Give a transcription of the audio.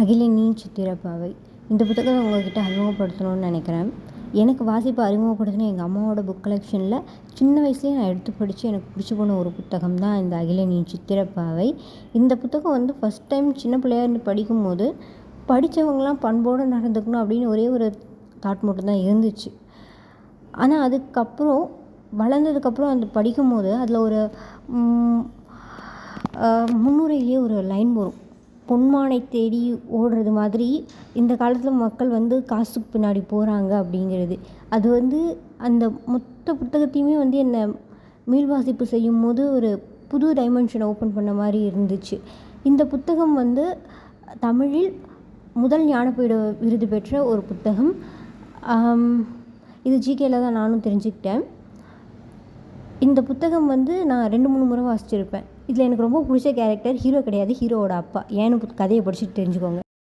அகிலினி சித்திரப்பாவை. இந்த புத்தகத்தை உங்கள்கிட்ட அறிமுகப்படுத்தணும்னு நினைக்கிறேன். எனக்கு வாசிப்பை அறிமுகப்படுத்தின எங்கள் அம்மாவோட புக் கலெக்ஷனில் சின்ன வயசுலேயே நான் எடுத்து படித்து எனக்கு பிடிச்சி போன ஒரு புத்தகம் தான் இந்த அகிலினி சித்திரப்பாவை. இந்த புத்தகம் வந்து ஃபஸ்ட் டைம் சின்ன பிள்ளையா இருந்து படிக்கும்போது படித்தவங்களாம் பண்போடு நடந்துக்கணும் அப்படின்னு ஒரே ஒரு தாட் மட்டும்தான் இருந்துச்சு. ஆனால் அதுக்கப்புறம் வளர்ந்ததுக்கப்புறம் அது படிக்கும்போது அதில் ஒரு முன்னுரையிலேயே ஒரு லைன் வரும். பொன்மானை தேடி ஓடுறது மாதிரி இந்த காலத்தில் மக்கள் வந்து காசுக்கு பின்னாடி போகிறாங்க அப்படிங்கிறது. அது வந்து அந்த மொத்த புத்தகத்தையுமே வந்து என்னை மீள்வாசிப்பு செய்யும்போது ஒரு புது டைமென்ஷனை ஓப்பன் பண்ண மாதிரி இருந்துச்சு. இந்த புத்தகம் வந்து தமிழில் முதல் ஞானபீட விருது பெற்ற ஒரு புத்தகம். இது ஜிகேல தான் நானும் தெரிஞ்சுக்கிட்டேன். இந்த புத்தகம் வந்து நான் 2-3 முறை வாசிச்சிருப்பேன். இதில் எனக்கு ரொம்ப பிடிச்ச கேரக்டர் ஹீரோ கிடையாது, ஹீரோவோட அப்பா. ஏன்னு கதையை படிச்சுட்டு தெரிஞ்சுக்கோங்க.